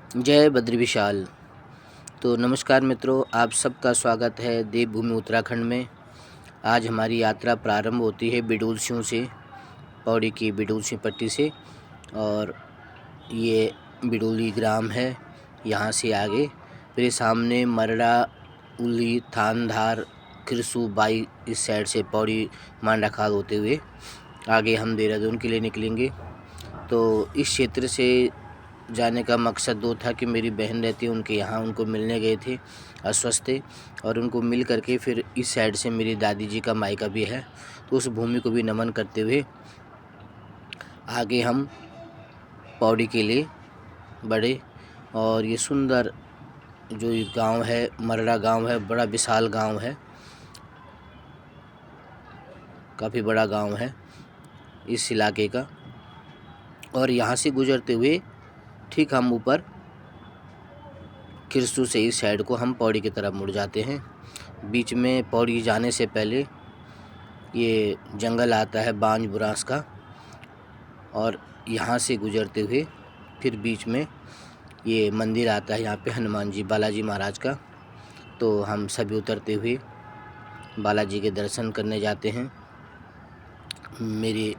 जय बद्री विशाल। तो नमस्कार मित्रों, आप सबका स्वागत है देवभूमि उत्तराखंड में। आज हमारी यात्रा प्रारंभ होती है बिडूल से, पौड़ी की बिडूल पट्टी से। और ये बिडोली ग्राम है। यहाँ से आगे फिर सामने मरड़ा, उली, थानधार, किरसू बाई इस साइड से पौड़ी मांडा खाल होते हुए आगे हम देहरादून के लिए निकलेंगे। तो इस क्षेत्र से जाने का मकसद दो था कि मेरी बहन रहती है उनके यहाँ, उनको मिलने गए थे, अस्वस्थ थे, और उनको मिल करके फिर इस साइड से मेरी दादी जी का मायका भी है, तो उस भूमि को भी नमन करते हुए आगे हम पौड़ी के लिए बढ़े। और ये सुंदर जो ये गांव है, मरड़ा गांव है, बड़ा विशाल गांव है, काफ़ी बड़ा गांव है इस इलाके का। और यहाँ से गुजरते हुए ठीक हम ऊपर किरसू से इस साइड को हम पौड़ी की तरफ मुड़ जाते हैं। बीच में पौड़ी जाने से पहले ये जंगल आता है बांज बुरांस का, और यहाँ से गुजरते हुए फिर बीच में ये मंदिर आता है, यहाँ पे हनुमान जी, बालाजी महाराज का। तो हम सभी उतरते हुए बालाजी के दर्शन करने जाते हैं। मेरे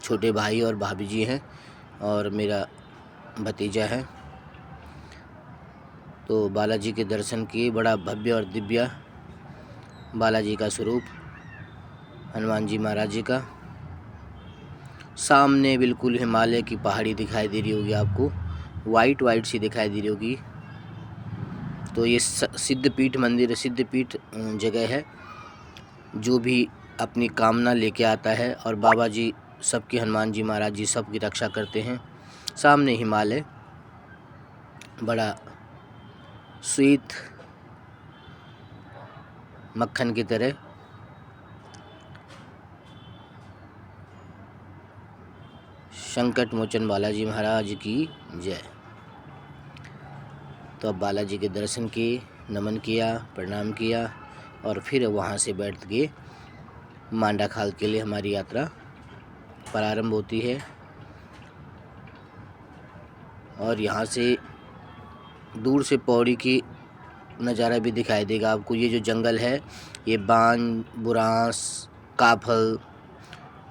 छोटे भाई और भाभी जी हैं और मेरा भतीजा है। तो बालाजी के दर्शन किए। बड़ा भव्य और दिव्य बालाजी का स्वरूप, हनुमान जी महाराज जी का। सामने बिल्कुल हिमालय की पहाड़ी दिखाई दे रही होगी आपको, वाइट वाइट सी दिखाई दे रही होगी। तो ये सिद्धपीठ मंदिर, सिद्धपीठ जगह है। जो भी अपनी कामना लेके आता है, और बाबा जी सबकी, हनुमान जी महाराज जी सबकी रक्षा करते हैं। सामने हिमालय, बड़ा स्वीट मक्खन की तरह। संकट मोचन बालाजी महाराज की जय। तो अब बालाजी के दर्शन किए, नमन किया, प्रणाम किया, और फिर वहाँ से बैठ के मांडा खाल के लिए हमारी यात्रा प्रारंभ होती है। और यहाँ से दूर से पौड़ी की नज़ारा भी दिखाई देगा आपको। ये जो जंगल है, ये बांज, बुरांस, काफल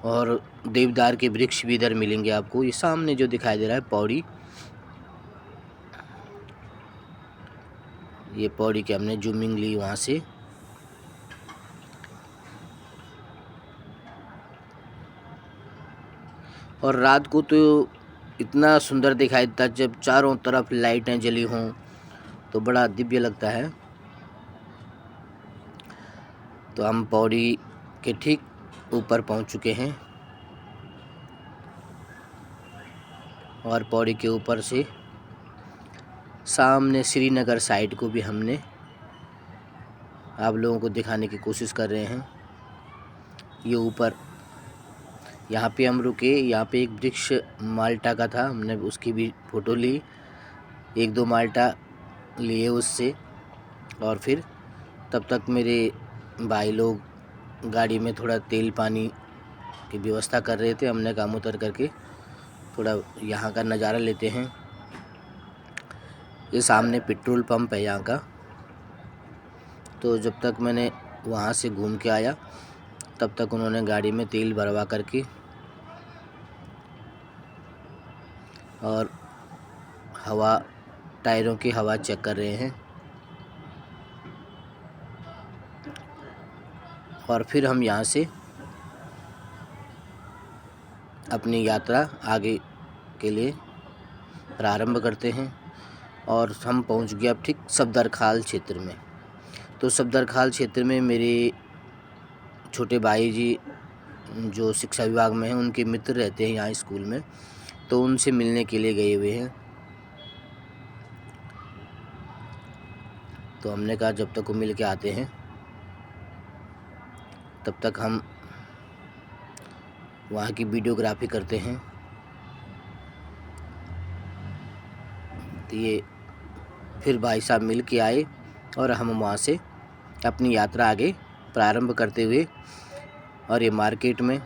और देवदार के वृक्ष भी इधर मिलेंगे आपको। ये सामने जो दिखाई दे रहा है पौड़ी, ये पौड़ी के हमने जूमिंग ली वहाँ से। और रात को तो इतना सुंदर दिखाई देता जब चारों तरफ लाइटें जली हों, तो बड़ा दिव्य लगता है। तो हम पौड़ी के ठीक ऊपर पहुंच चुके हैं, और पौड़ी के ऊपर से सामने श्रीनगर साइड को भी हमने आप लोगों को दिखाने की कोशिश कर रहे हैं। ये ऊपर यहाँ पे हम रुके, यहाँ पे एक वृक्ष माल्टा का था, हमने उसकी भी फ़ोटो ली, एक दो माल्टा लिए उससे। और फिर तब तक मेरे भाई लोग गाड़ी में थोड़ा तेल पानी की व्यवस्था कर रहे थे। हमने काम उतर करके थोड़ा यहाँ का नज़ारा लेते हैं। ये सामने पेट्रोल पंप है यहाँ का। तो जब तक मैंने वहाँ से घूम के आया, तब तक उन्होंने गाड़ी में तेल भरवा करके और हवा, टायरों की हवा चेक कर रहे हैं। और फिर हम यहाँ से अपनी यात्रा आगे के लिए प्रारंभ करते हैं। और हम पहुँच गए अब ठीक सफदरखाल क्षेत्र में। तो सफदरखाल क्षेत्र में मेरे छोटे भाई जी जो शिक्षा विभाग में हैं, उनके मित्र रहते हैं यहाँ स्कूल में, तो उनसे मिलने के लिए गए हुए हैं। तो हमने कहा जब तक वो मिल के आते हैं तब तक हम वहाँ की वीडियोग्राफी करते हैं। तो ये फिर भाई साहब मिल के आए, और हम वहाँ से अपनी यात्रा आगे प्रारंभ करते हुए, और ये मार्केट में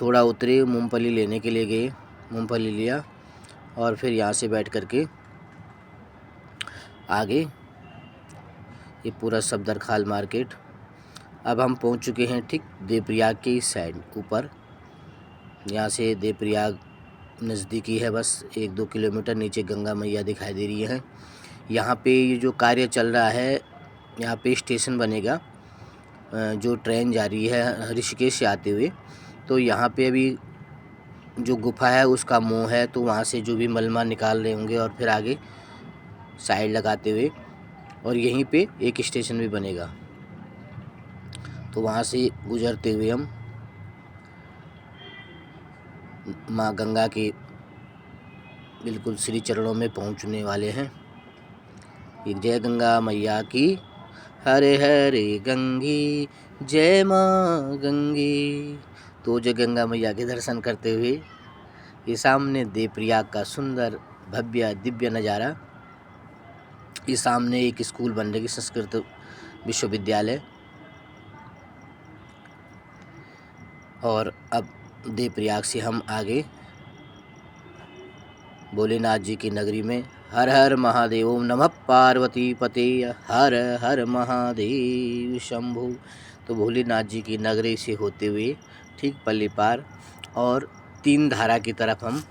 थोड़ा उतरे, मूंगफली लेने के लिए गए, मूंगफली लिया, और फिर यहाँ से बैठ कर के आगे ये पूरा सफदरखाल मार्केट। अब हम पहुँच चुके हैं ठीक देवप्रयाग के इस साइड ऊपर। यहाँ से देवप्रयाग नज़दीकी है, बस 1-2 किलोमीटर। नीचे गंगा मैया दिखाई दे रही है। यहाँ पे ये जो कार्य चल रहा है, यहाँ पे स्टेशन बनेगा, जो ट्रेन जा रही है ऋषिकेश से आते हुए। तो यहाँ पे अभी जो गुफा है उसका मुंह है, तो वहाँ से जो भी मलमा निकाल रहे होंगे और फिर आगे साइड लगाते हुए, और यहीं पे एक स्टेशन भी बनेगा। तो वहाँ से गुजरते हुए हम माँ गंगा के बिल्कुल श्री चरणों में पहुँचने वाले हैं। एक जय गंगा मैया की, हरे हरे गंगी, जय माँ गंगी। तो जय गंगा मैया के दर्शन करते हुए ये सामने देवप्रयाग का सुंदर भव्य दिव्य नज़ारा। ये सामने एक स्कूल बन रही, संस्कृत विश्वविद्यालय। और अब देवप्रयाग से हम आगे भोलेनाथ जी की नगरी में। हर हर महादेव, ओम नमः पार्वती पते, हर हर महादेव शंभु। तो भोलेनाथ जी की नगरी से होते हुए ठीक पल्ली पार और 3 धारा की तरफ हम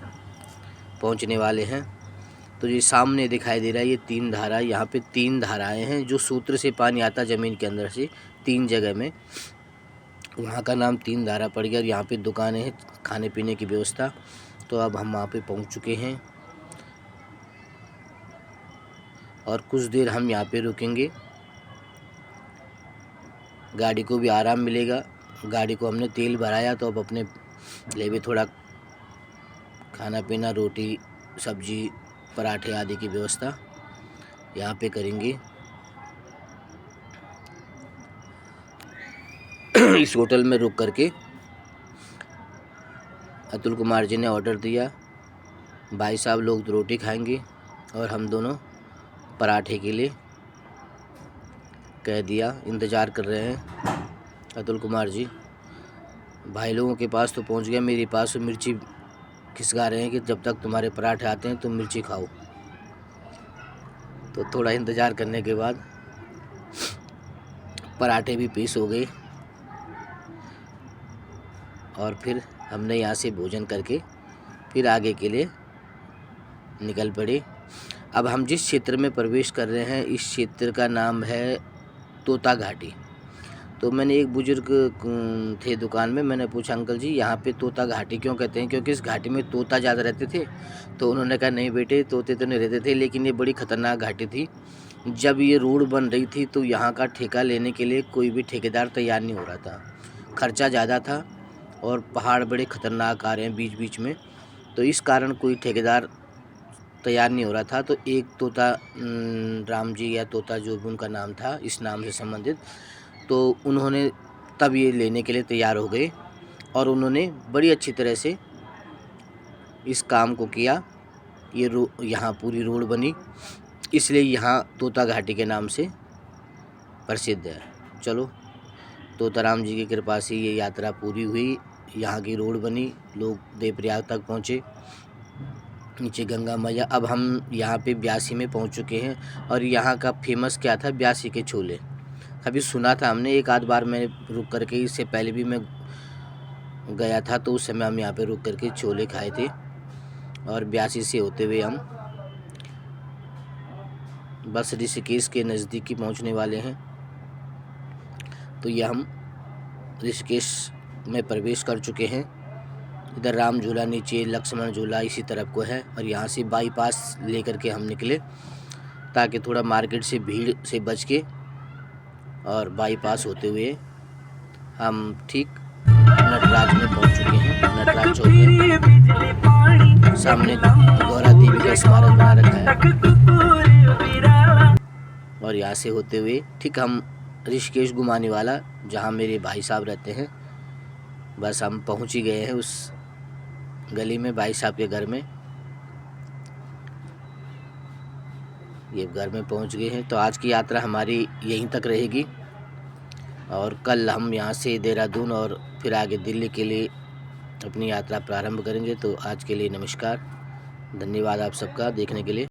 पहुंचने वाले हैं। तो ये सामने दिखाई दे रहा है ये 3 धारा। यहाँ पे 3 धाराएं हैं जो सूत्र से पानी आता ज़मीन के अंदर से 3 जगह में। वहाँ का नाम 3 धारा पड़ गया। और यहाँ पे दुकानें हैं, खाने पीने की व्यवस्था। तो अब हम वहाँ पे पहुँच चुके हैं और कुछ देर हम यहाँ पे रुकेंगे। गाड़ी को भी आराम मिलेगा। गाड़ी को हमने तेल भराया, तो अब अपने लिए भी थोड़ा खाना पीना, रोटी सब्जी पराठे आदि की व्यवस्था यहाँ पे करेंगे। इस होटल में रुक करके अतुल कुमार जी ने ऑर्डर दिया, भाई साहब लोग रोटी खाएंगे और हम दोनों पराठे के लिए कह दिया। इंतज़ार कर रहे हैं अतुल कुमार जी। भाई लोगों के पास तो पहुंच गया, मेरे पास मिर्ची खिसका रहे हैं कि जब तक तुम्हारे पराठे आते हैं तुम मिर्ची खाओ। तो थोड़ा इंतज़ार करने के बाद पराठे भी पीस हो गए और फिर हमने यहाँ से भोजन करके फिर आगे के लिए निकल पड़े। अब हम जिस क्षेत्र में प्रवेश कर रहे हैं, इस क्षेत्र का नाम है तोता घाटी। तो मैंने एक बुजुर्ग थे दुकान में, मैंने पूछा अंकल जी यहाँ पे तोता घाटी क्यों कहते हैं, क्योंकि इस घाटी में तोता ज़्यादा रहते थे। तो उन्होंने कहा नहीं बेटे, तोते तो नहीं रहते थे, लेकिन ये बड़ी ख़तरनाक घाटी थी। जब ये रोड बन रही थी तो यहाँ का ठेका लेने के लिए कोई भी ठेकेदार तैयार नहीं हो रहा था। खर्चा ज़्यादा था और पहाड़ बड़े ख़तरनाक आ रहे हैं बीच बीच में, तो इस कारण कोई ठेकेदार तैयार नहीं हो रहा था। तो एक तोता राम जी या तोता जो भी उनका नाम था, इस नाम से संबंधित, तो उन्होंने तब ये लेने के लिए तैयार हो गए और उन्होंने बड़ी अच्छी तरह से इस काम को किया। ये यहाँ पूरी रोड बनी, इसलिए यहाँ तोता घाटी के नाम से प्रसिद्ध है। चलो, तोताराम जी की कृपा से ये यात्रा पूरी हुई, यहाँ की रोड बनी, लोग देवप्रयाग तक पहुँचे, नीचे गंगा मैया। अब हम यहाँ पे ब्यासी में पहुँच चुके हैं और यहाँ का फेमस क्या था, ब्यासी के छोले। अभी सुना था हमने, एक आध बार मैं रुक करके, इससे पहले भी मैं गया था तो उस समय हम यहाँ पे रुक करके छोले खाए थे। और ब्यासी से होते हुए हम बस ऋषिकेश के नज़दीकी पहुँचने वाले हैं। तो ये हम ऋषिकेश में प्रवेश कर चुके हैं। इधर राम झूला, नीचे लक्ष्मण झूला इसी तरफ को है। और यहाँ से बाईपास लेकर के हम निकले ताकि थोड़ा मार्केट से भीड़ से बच के और बाईपास होते हुए हम ठीक नटराज में पहुँच चुके हैं। नटराज चौक में सामने गौरा देवी का स्मारक बना रखा है। और यहाँ से होते हुए ठीक हम ऋषिकेश घुमाने वाला, जहाँ मेरे भाई साहब रहते हैं, बस हम पहुँच ही गए हैं उस गली में, भाई साहब के घर में। ये घर में पहुँच गए हैं। तो आज की यात्रा हमारी यहीं तक रहेगी और कल हम यहाँ से देहरादून और फिर आगे दिल्ली के लिए अपनी यात्रा प्रारंभ करेंगे। तो आज के लिए नमस्कार। धन्यवाद आप सबका देखने के लिए।